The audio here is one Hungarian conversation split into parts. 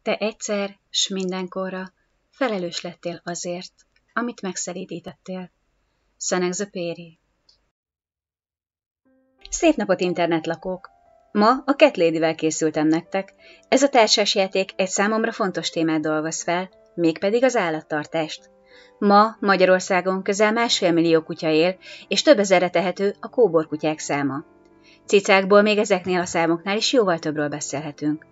Te egyszer, s mindenkorra felelős lettél azért, amit megszelídítettél. Saint-Exupéry. Szép napot, internetlakók! Ma a Cat Ladyvel készültem nektek. Ez a társasjáték egy számomra fontos témát dolgoz fel, mégpedig az állattartást. Ma Magyarországon közel 1,5 millió kutya él, és több ezerre tehető a kóborkutyák száma. Cicákból még ezeknél a számoknál is jóval többről beszélhetünk.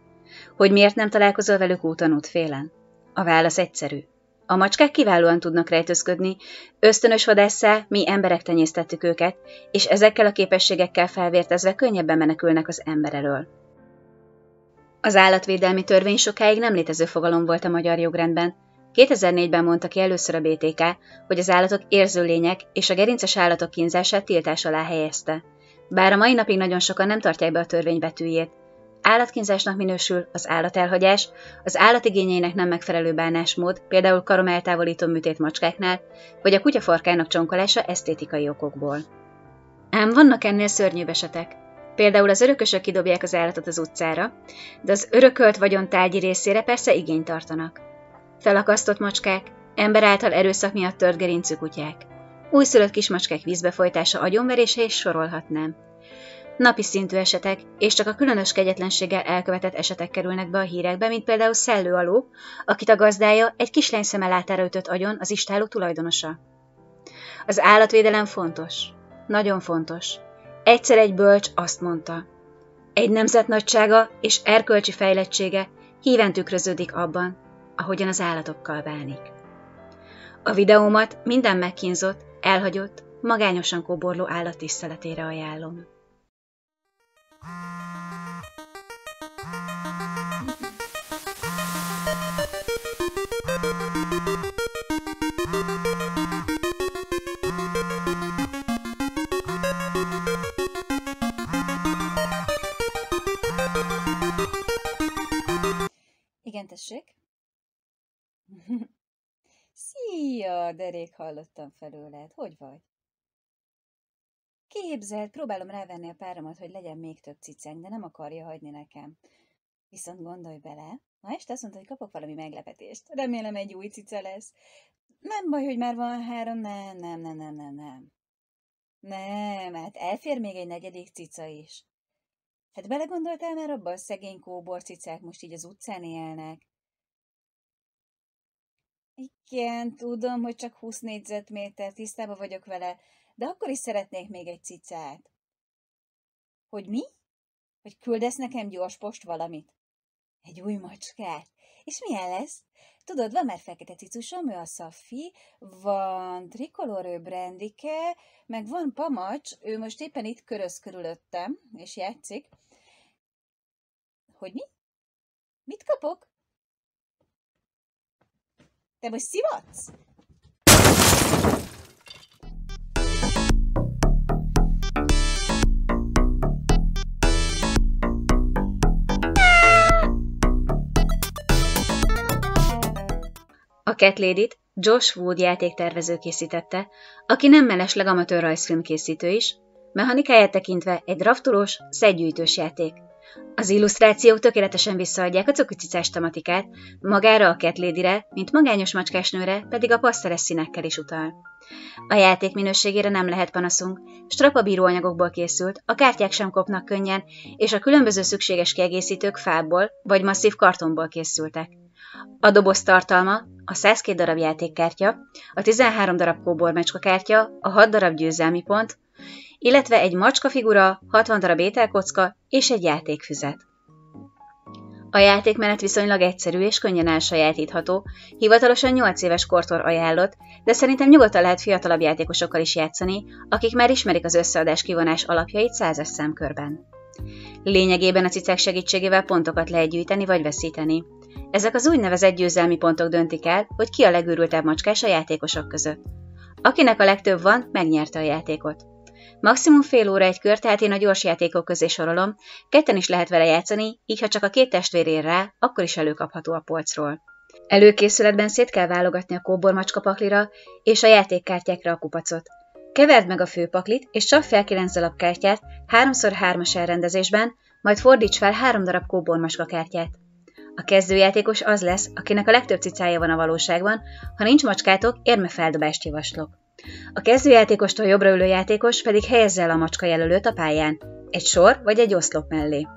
Hogy miért nem találkozol velük úton útfélen? A válasz egyszerű. A macskák kiválóan tudnak rejtőzködni, ösztönös vadásszá mi emberek tenyésztettük őket, és ezekkel a képességekkel felvértezve könnyebben menekülnek az ember elől. Az állatvédelmi törvény sokáig nem létező fogalom volt a magyar jogrendben. 2004-ben mondta ki először a BTK, hogy az állatok érző lények, és a gerinces állatok kínzását tiltás alá helyezte. Bár a mai napig nagyon sokan nem tartják be a törvény betűjét. Állatkínzásnak minősül az állatelhagyás, az állat igényeinek nem megfelelő bánásmód, például karom eltávolító műtét macskáknál, vagy a kutyafarkának csonkolása esztétikai okokból. Ám vannak ennél szörnyűbb esetek. Például az örökösök kidobják az állatot az utcára, de az örökölt vagyon tárgyi részére persze igényt tartanak. Felakasztott macskák, ember által erőszak miatt tört gerincű kutyák, újszülött kismacskák vízbefolytása, agyonverése és sorolhatnám. Napi szintű esetek, és csak a különös kegyetlenséggel elkövetett esetek kerülnek be a hírekbe, mint például Szellő Aló, akit a gazdája egy kislány szeme látára ütött agyon, az istálló tulajdonosa. Az állatvédelem fontos. Nagyon fontos. Egyszer egy bölcs azt mondta: egy nemzet nagysága és erkölcsi fejlettsége híven tükröződik abban, ahogyan az állatokkal bánik. A videómat minden megkínzott, elhagyott, magányosan kóborló állat tiszteletére ajánlom. Igen, tessék? Szia, de rég hallottam felőled. Hogy vagy? Képzeld, próbálom rávenni a páramat, hogy legyen még több cicánk, de nem akarja hagyni nekem. Viszont gondolj bele, ma este azt mondta, hogy kapok valami meglepetést. Remélem egy új cica lesz. Nem baj, hogy már van 3, nem. Nem, hát elfér még egy 4. cica is. Hát belegondoltál már abba, a szegény kóbor cicák most így az utcán élnek? Igen, tudom, hogy csak 20 négyzetméter, tisztában vagyok vele, de akkor is szeretnék még egy cicát. Hogy mi? Hogy küldesz nekem gyors post valamit? Egy új macskát? És milyen lesz? Tudod, van már fekete cicusom, ő a Szaffi, van trikolor, ő Brandike, meg van Pamacs, ő most éppen itt köröz körülöttem, és játszik. Hogy mi? Mit kapok? Te most szivatsz? A Cat Ladyt Josh Wood játéktervező készítette, aki nem mellesleg amatőr rajzfilmkészítő is, mechanikáját tekintve egy draftolós, szedgyűjtős játék. Az illusztrációk tökéletesen visszaadják a cukicicás tematikát, magára a Cat Ladyre, mint magányos macskásnőre pedig a paszteles színekkel is utal. A játék minőségére nem lehet panaszunk, strapabíró anyagokból készült, a kártyák sem kopnak könnyen, és a különböző szükséges kiegészítők fából vagy masszív kartonból készültek. A doboz tartalma a 102 darab játékkártya, a 13 darab kóbormecska kártya, a 6 darab győzelmi pont, illetve egy macskafigura, 60 darab ételkocka és egy játékfüzet. A játékmenet viszonylag egyszerű és könnyen elsajátítható, hivatalosan 8 éves kortól ajánlott, de szerintem nyugodtan lehet fiatalabb játékosokkal is játszani, akik már ismerik az összeadás-kivonás alapjait 100-as számkörben. Lényegében a cicák segítségével pontokat lehet gyűjteni vagy veszíteni. Ezek az úgynevezett győzelmi pontok döntik el, hogy ki a legőrültebb macskás a játékosok között. Akinek a legtöbb van, megnyerte a játékot. Maximum fél óra egy kör, tehát én a gyors játékok közé sorolom, ketten is lehet vele játszani, így ha csak a 2 testvér ér rá, akkor is előkapható a polcról. Előkészületben szét kell válogatni a kóbormacska paklira és a játékkártyákra a kupacot. Keverd meg a főpaklit, és csap fel 9 darab kártyát 3x3-as elrendezésben, majd fordíts fel 3 darab kóbormacska kártyát. A kezdőjátékos az lesz, akinek a legtöbb cicája van a valóságban, ha nincs macskátok, érmefeldobást javaslok. A kezdőjátékostól jobbra ülő játékos pedig helyezze el a macska jelölőt a pályán, egy sor vagy egy oszlop mellé.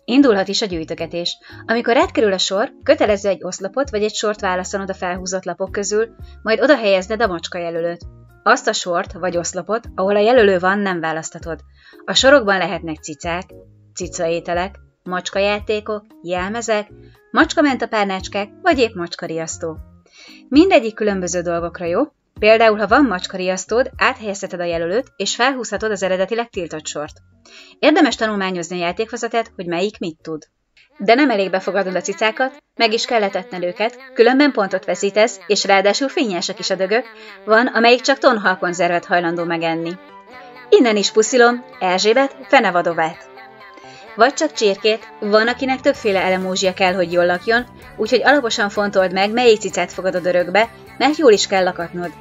Indulhat is a gyűjtögetés. Amikor rád kerül a sor, kötelező egy oszlopot vagy egy sort választanod a felhúzott lapok közül, majd oda helyezned a macska jelölőt. Azt a sort vagy oszlopot, ahol a jelölő van, nem választatod. A sorokban lehetnek cicák, cicaételek, macskajátékok, jelmezek, macskamintapárnácskák vagy épp macskariasztó. Mindegyik különböző dolgokra jó, például ha van macskariasztód, áthelyezheted a jelölőt és felhúzhatod az eredetileg tiltott sort. Érdemes tanulmányozni a játékvezetet, hogy melyik mit tud. De nem elég befogadnod a cicákat, meg is kell etetned őket, különben pontot veszítesz, és ráadásul finnyásak is a dögök, van, amelyik csak tonhalkonzervet hajlandó megenni. Innen is puszilom, Erzsébet Fenevadovát. Vagy csak csirkét, van, akinek többféle elemózsia kell, hogy jól lakjon, úgyhogy alaposan fontold meg, melyik cicát fogadod örökbe, mert jól is kell lakatnod.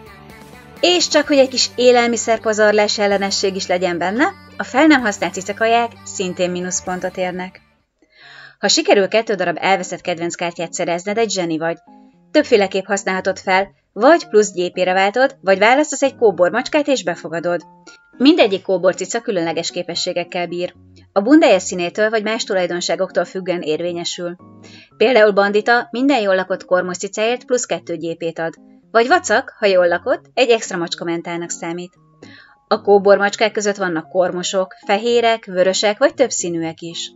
És csak, hogy egy kis élelmiszerpazarlás ellenesség is legyen benne, a fel nem használt cicakaják szintén mínuszpontot érnek. Ha sikerül 2 darab elveszett kedvenckártyát szerezned, egy zseni vagy. Többféleképp használhatod fel, vagy plusz gyépére váltod, vagy választasz egy kóbormacskát és befogadod. Mindegyik kóborcica különleges képességekkel bír. A bundája színétől vagy más tulajdonságoktól függően érvényesül. Például Bandita minden jól lakott kormos cicáért plusz 2 gyépét ad, vagy Vacak, ha jól lakott, egy extra macskamentának számít. A kóbormacskák között vannak kormosok, fehérek, vörösek vagy többszínűek is.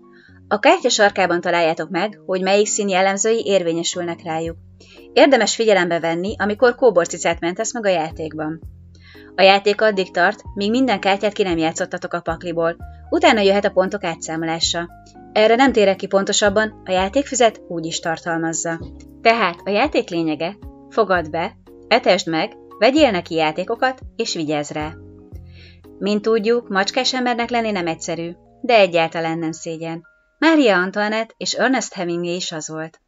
A kártya sarkában találjátok meg, hogy melyik szín jellemzői érvényesülnek rájuk. Érdemes figyelembe venni, amikor kóborcicát mentesz meg a játékban. A játék addig tart, míg minden kártyát ki nem játszottatok a pakliból, utána jöhet a pontok átszámolása. Erre nem térek ki pontosabban, a játékfüzet úgy is tartalmazza. Tehát a játék lényege, fogadd be, etesd meg, vegyél neki játékokat és vigyázz rá. Mint tudjuk, macskás embernek lenni nem egyszerű, de egyáltalán nem szégyen. Mária Antoinette és Ernest Hemingway is az volt.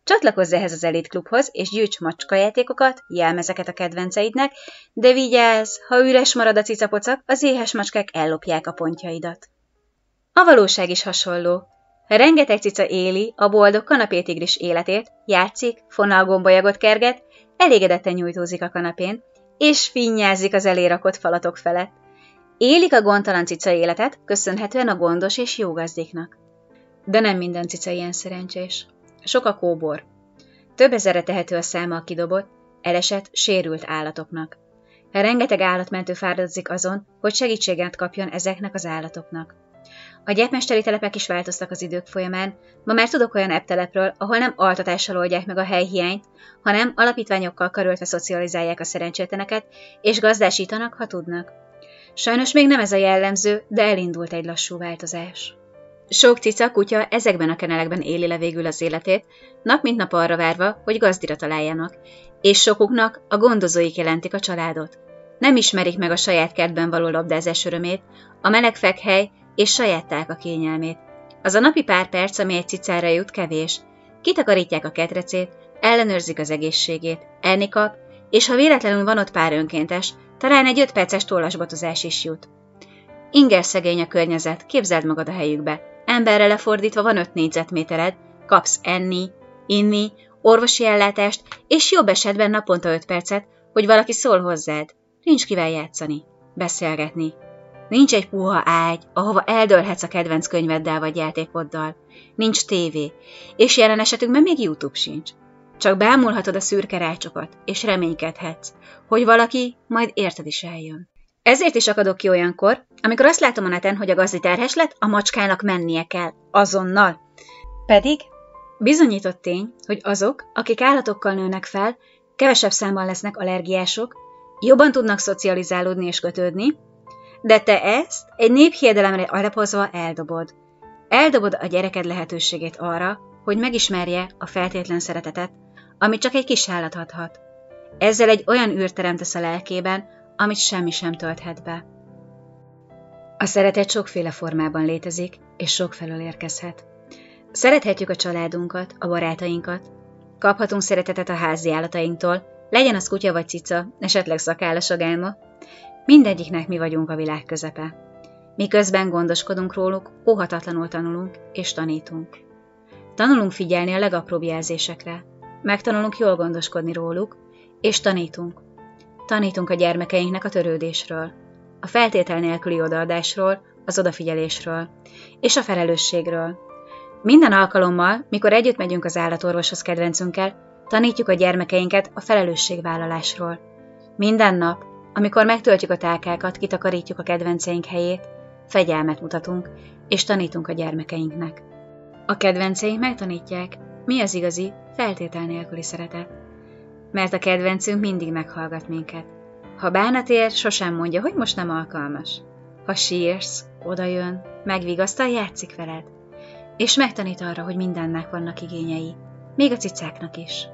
Csatlakozz ehhez az Elite Klubhoz, és gyűjts macskajátékokat, jelmezeket a kedvenceidnek, de vigyázz, ha üres marad a cicapocak, az éhes macskák ellopják a pontjaidat. A valóság is hasonló. Rengeteg cica éli a boldog kanapétigris életét, játszik, fonalgombolyagot kerget, elégedetten nyújtózik a kanapén, és finnyázik az elérakott falatok felett. Élik a gondtalan cica életet, köszönhetően a gondos és jó gazdiknak. De nem minden cica ilyen szerencsés. Sok a kóbor. Több ezerre tehető a száma a kidobott, elesett, sérült állatoknak. Rengeteg állatmentő fáradozik azon, hogy segítséget kapjon ezeknek az állatoknak. A gyepmesteri telepek is változtak az idők folyamán, ma már tudok olyan ebbtelepről, ahol nem altatással oldják meg a helyhiányt, hanem alapítványokkal karöltve szocializálják a szerencsétleneket, és gazdásítanak, ha tudnak. Sajnos még nem ez a jellemző, de elindult egy lassú változás. Sok cica, kutya ezekben a kenelekben éli le végül az életét, nap mint nap arra várva, hogy gazdira találjanak, és sokuknak a gondozóik jelentik a családot. Nem ismerik meg a saját kertben való labdázás örömét, a meleg fekhely és saját tálka kényelmét. Az a napi pár perc, ami egy cicára jut, kevés. Kitakarítják a ketrecét, ellenőrzik az egészségét, enni kap, és ha véletlenül van ott pár önkéntes, talán egy 5 perces tollasbotozás is jut. Inger szegény a környezet, képzeld magad a helyükbe. Emberre lefordítva van 5 négyzetmétered, kapsz enni, inni, orvosi ellátást, és jobb esetben naponta 5 percet, hogy valaki szól hozzád. Nincs kivel játszani, beszélgetni. Nincs egy puha ágy, ahova eldőlhetsz a kedvenc könyveddel vagy játékoddal. Nincs tévé, és jelen esetünkben még YouTube sincs. Csak bámulhatod a szürke rácsokat, és reménykedhetsz, hogy valaki majd érted is eljön. Ezért is akadok ki olyankor, amikor azt látom a neten, hogy a gazdi terhes lett, a macskának mennie kell. Azonnal. Pedig bizonyított tény, hogy azok, akik állatokkal nőnek fel, kevesebb számban lesznek allergiások, jobban tudnak szocializálódni és kötődni, de te ezt egy néphiedelemre alapozva eldobod. Eldobod a gyereked lehetőségét arra, hogy megismerje a feltétlen szeretetet, amit csak egy kis állat adhat. Ezzel egy olyan űrt teremtesz a lelkében, amit semmi sem tölthet be. A szeretet sokféle formában létezik, és sokfelől érkezhet. Szerethetjük a családunkat, a barátainkat, kaphatunk szeretetet a házi állatainktól, legyen az kutya vagy cica, esetleg szakállas a gálma. Mindegyiknek mi vagyunk a világ közepe. Miközben gondoskodunk róluk, óhatatlanul tanulunk és tanítunk. Tanulunk figyelni a legapróbb jelzésekre, megtanulunk jól gondoskodni róluk, és tanítunk. Tanítunk a gyermekeinknek a törődésről, a feltétel nélküli odaadásról, az odafigyelésről, és a felelősségről. Minden alkalommal, mikor együtt megyünk az állatorvoshoz kedvencünkkel, tanítjuk a gyermekeinket a felelősségvállalásról. Minden nap, amikor megtöltjük a tálkákat, kitakarítjuk a kedvenceink helyét, fegyelmet mutatunk, és tanítunk a gyermekeinknek. A kedvenceink megtanítják, mi az igazi, feltétel nélküli szeretet. Mert a kedvencünk mindig meghallgat minket. Ha bánat ér, sosem mondja, hogy most nem alkalmas. Ha sírsz, odajön, megvigasztal, játszik veled. És megtanít arra, hogy mindennek vannak igényei, még a cicáknak is.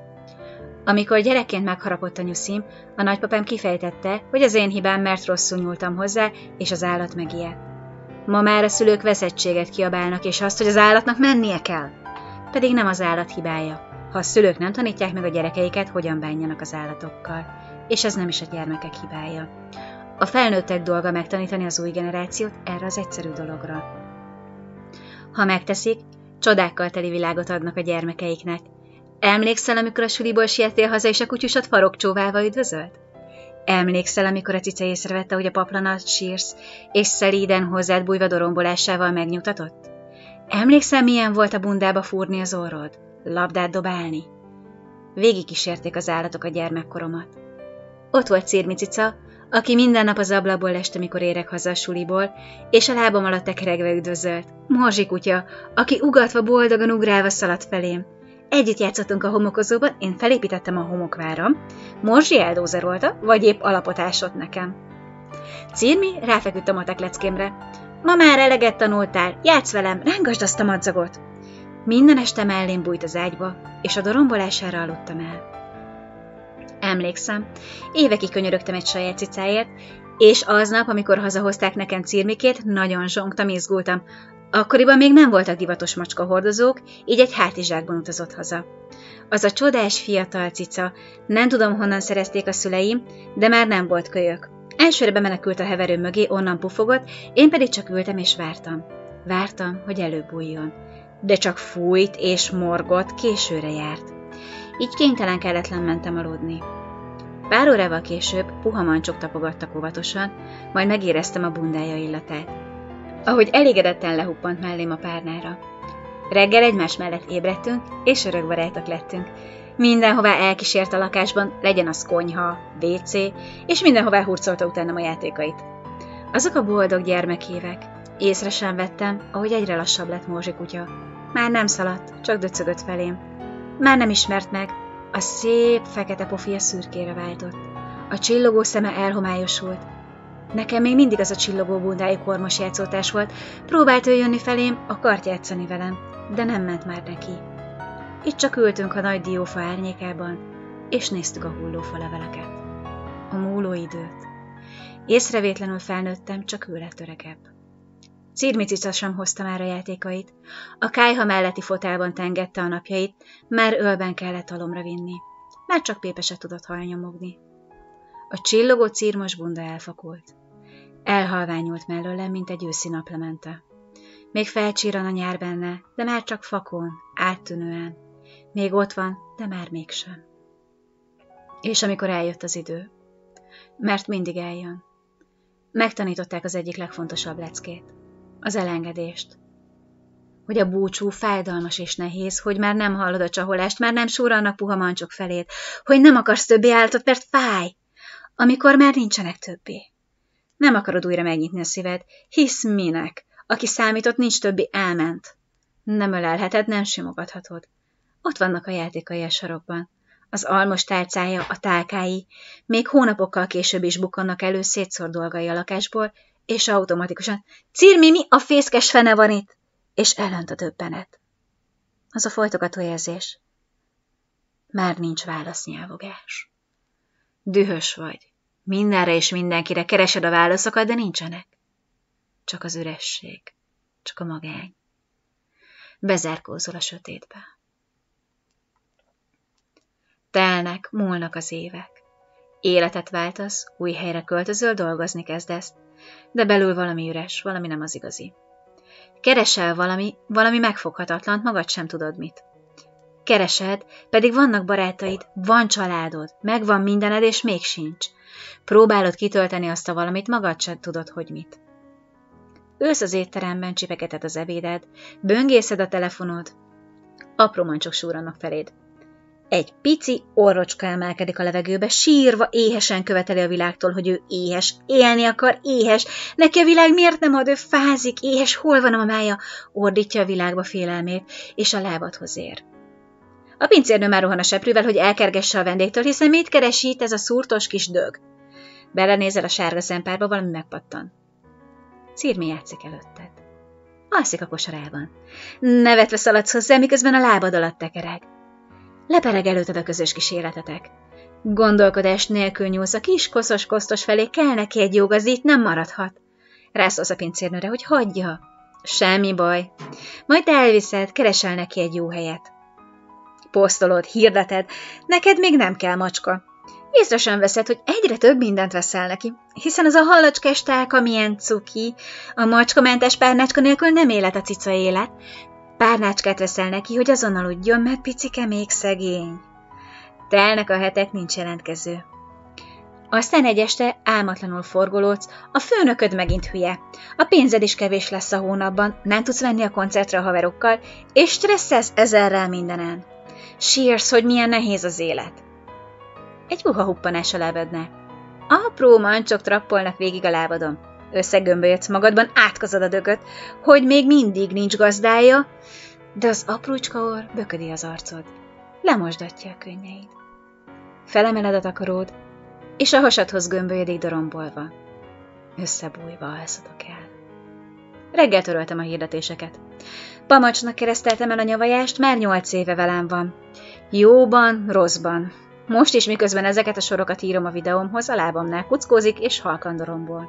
Amikor gyerekként megharapott a nyuszim, a nagypapám kifejtette, hogy az én hibám, mert rosszul nyúltam hozzá, és az állat megijedt. Ma már a szülők veszettséget kiabálnak, és azt, hogy az állatnak mennie kell. Pedig nem az állat hibája, ha a szülők nem tanítják meg a gyerekeiket, hogyan bánjanak az állatokkal. És ez nem is a gyermekek hibája. A felnőttek dolga megtanítani az új generációt erre az egyszerű dologra. Ha megteszik, csodákkal teli világot adnak a gyermekeiknek. Emlékszel, amikor a suliból siettél haza, és a kutyusod farokcsóválva üdvözölt? Emlékszel, amikor a cica észrevette, hogy a paplanat sírsz, és szelíden hozzád bújva dorombolásával megnyugtatott? Emlékszel, milyen volt a bundába fúrni az orrod? Labdát dobálni? Végig kísérték az állatok a gyermekkoromat. Ott volt Cirmi cica, aki minden nap az ablakból leste, mikor érek haza a suliból, és a lábam alatt tekeregve üdvözölt. Morzsi kutya, aki ugatva boldogan ugrálva szaladt felém. Együtt játszottunk a homokozóban, én felépítettem a homokváram, Morzsi eldózerolta, vagy épp alapot ásott nekem. Cirmi ráfeküdt a matek leckémre. Ma már eleget tanultál, játsz velem, rángasd azt a madzagot. Minden este mellém bújt az ágyba, és a dorombolására aludtam el. Emlékszem, évekig könyörögtem egy saját cicáért, és aznap, amikor hazahozták nekem Cirmikét, nagyon zsongtam, izgultam. Akkoriban még nem voltak divatos macskahordozók, így egy hátizsákban utazott haza. Az a csodás fiatal cica, nem tudom honnan szerezték a szüleim, de már nem volt kölyök. Elsőre bemenekült a heverő mögé, onnan pufogott, én pedig csak ültem és vártam. Vártam, hogy előbújjon. De csak fújt és morgott, későre járt. Így kénytelen kelletlen mentem aludni. Pár órával később puha mancsok tapogattak óvatosan, majd megéreztem a bundája illatát. Ahogy elégedetten lehuppant mellém a párnára. Reggel egymás mellett ébredtünk, és örök barátok lettünk. Mindenhová elkísért a lakásban, legyen az konyha, WC, és mindenhová hurcolta utánam a játékait. Azok a boldog gyermekévek. Észre sem vettem, ahogy egyre lassabb lett Morzsi kutya. Már nem szaladt, csak döcögött felém. Már nem ismert meg, a szép, fekete pofia szürkére váltott. A csillogó szeme elhomályosult. Nekem még mindig az a csillogó bundájú kormos játszótárs volt, próbált ő jönni felém, akart játszani velem, de nem ment már neki. Itt csak ültünk a nagy diófa árnyékában, és néztük a hullófa leveleket. A múló időt. Észrevétlenül felnőttem, csak ő lett öregebb. Cirmi cica sem hozta már a játékait. A kályha melletti fotelban tengette a napjait, már ölben kellett alomra vinni. Már csak Pépe se tudott halnyomogni. A csillogó cirmos bunda elfakult. Elhalványult mellőlem, mint egy őszi naplemente. Még felcsíran a nyár benne, de már csak fakon, áttűnően. Még ott van, de már mégsem. És amikor eljött az idő, mert mindig eljön, megtanították az egyik legfontosabb leckét, az elengedést. Hogy a búcsú fájdalmas és nehéz, hogy már nem hallod a csaholást, már nem surrannak puha mancsok feléd, hogy nem akarsz többé állatot, mert fáj, amikor már nincsenek többé. Nem akarod újra megnyitni a szíved, hisz minek, aki számított, nincs többé, elment. Nem ölelheted, nem simogathatod. Ott vannak a játékai a sarokban. Az almos tálcája, a tálkái, még hónapokkal később is bukkannak elő szétszórt dolgai a lakásból, és automatikusan, Cirmi, mi a fészkes fene van itt? És elönt a döbbenet. Az a folytogató érzés. Már nincs válasznyelvogás. Dühös vagy. Mindenre és mindenkire keresed a válaszokat, de nincsenek. Csak az üresség, csak a magány. Bezárkózol a sötétbe. Telnek, múlnak az évek. Életet váltasz, új helyre költözöl, dolgozni kezdesz, de belül valami üres, valami nem az igazi. Keresel valami megfoghatatlant, magad sem tudod mit. Keresed, pedig vannak barátaid, van családod, megvan mindened, és még sincs. Próbálod kitölteni azt a valamit, magad sem tudod, hogy mit. Ülsz az étteremben, csipegeted az ebéded, böngészed a telefonod, apró mancsok súrannak feléd. Egy pici orrocska emelkedik a levegőbe, sírva, éhesen követeli a világtól, hogy ő éhes, élni akar, éhes, neki a világ miért nem ad, ő fázik, éhes, hol van a mamája, ordítja a világba félelmét, és a lábadhoz ér. A pincérnő már rohan a seprűvel, hogy elkergesse a vendégtől, hiszen mit keres itt ez a szúrtos kis dög? Belenézel a sárga szempárba, valami megpattan. Cirmi játszik előtted. Alszik a kosarában. Nevetve szaladsz hozzá, miközben a lábad alatt tekereg. Lepereg előtted a közös kis életetek. Gondolkodás nélkül nyúlsz a kis koszos-kosztos felé, kell neki egy jó gazdi, itt nem maradhat. Rászólsz a pincérnőre, hogy hagyja. Semmi baj. Majd elviszed, keresel neki egy jó helyet. Posztolod, hirdeted, neked még nem kell macska. Észre sem veszed, hogy egyre több mindent veszel neki, hiszen az a hallacskás tálka milyen cuki, a macskamentes párnácska nélkül nem élet a cica élet. Párnácskát veszel neki, hogy azonnal udjon, mert picike még szegény. Telnek a hetek, nincs jelentkező. Aztán egy este álmatlanul forgolódsz, a főnököd megint hülye. A pénzed is kevés lesz a hónapban, nem tudsz menni a koncertre a haverokkal, és stresszelsz ezerrel mindenen. Sírsz, hogy milyen nehéz az élet. Egy puha huppanás a lábadnál. Apró mancsok trappolnak végig a lábadon. Összegömbölyödsz magadban, átkozod a dögöt, hogy még mindig nincs gazdája, de az aprócska orr böködi az arcod. Lemosdatja a könnyeid. Felemeled a takaród, és a hasadhoz gömbölyödik dorombolva. Összebújva alszatok el. Reggel töröltem a hirdetéseket. Pamacsnak kereszteltem el a nyavajást, már 8 éve velem van. Jóban, rosszban. Most is, miközben ezeket a sorokat írom a videómhoz, a lábamnál kuckózik és halkan dorombol.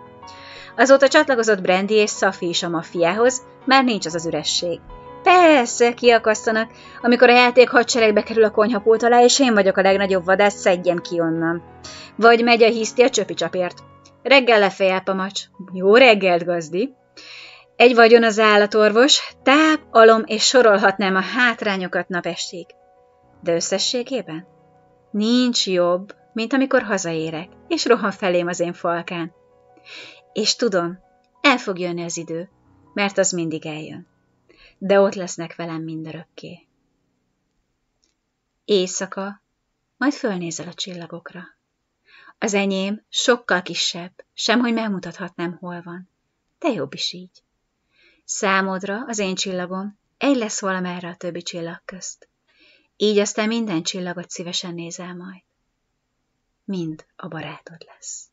Azóta csatlakozott Brandy és Safi is a maffiához, már nincs az az üresség. Persze, kiakasztanak, amikor a játék hadseregbe kerül a konyhapult alá, és én vagyok a legnagyobb vadász, szedjem ki onnan. Vagy megy a hiszti a csöpicsapért. Reggel lefejel Pamacs. Jó reggelt, gazdi! Egy vagyon az állatorvos, táp, alom, és sorolhatnám a hátrányokat napestig. De összességében? Nincs jobb, mint amikor hazaérek, és rohan felém az én falkán. És tudom, el fog jönni az idő, mert az mindig eljön. De ott lesznek velem mindörökké. Éjszaka, majd fölnézel a csillagokra. Az enyém sokkal kisebb, semhogy megmutathatnám, hol van. De jobb is így. Számodra az én csillagom egy lesz valamerre a többi csillag közt. Így aztán minden csillagot szívesen nézel majd. Mind a barátod lesz.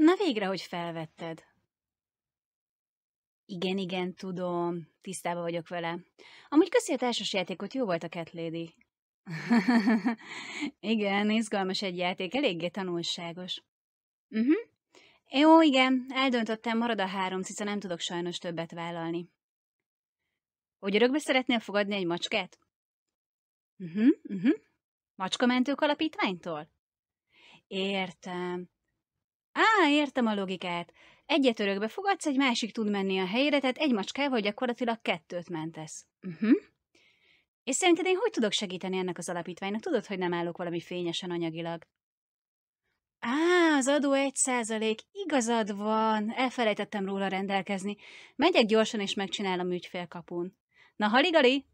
Na végre, hogy felvetted. Igen, tudom. Tisztában vagyok vele. Amúgy köszi a társasjátékot, jó volt a Cat Lady. Igen, izgalmas egy játék, eléggé tanulságos. Jó, igen, eldöntöttem, marad a 3 cica, nem tudok sajnos többet vállalni. Hogy örökbe szeretnél fogadni egy macskát? Macskamentők alapítványtól? Értem. Értem a logikát. Egyet örökbe fogadsz, egy másik tud menni a helyére, tehát egy macskával gyakorlatilag 2 mentesz. És szerinted én hogy tudok segíteni ennek az alapítványnak? Tudod, hogy nem állok valami fényesen anyagilag. Az adó 1%, igazad van, elfelejtettem róla rendelkezni. Megyek gyorsan és megcsinálom ügyfélkapun. Na, haligali,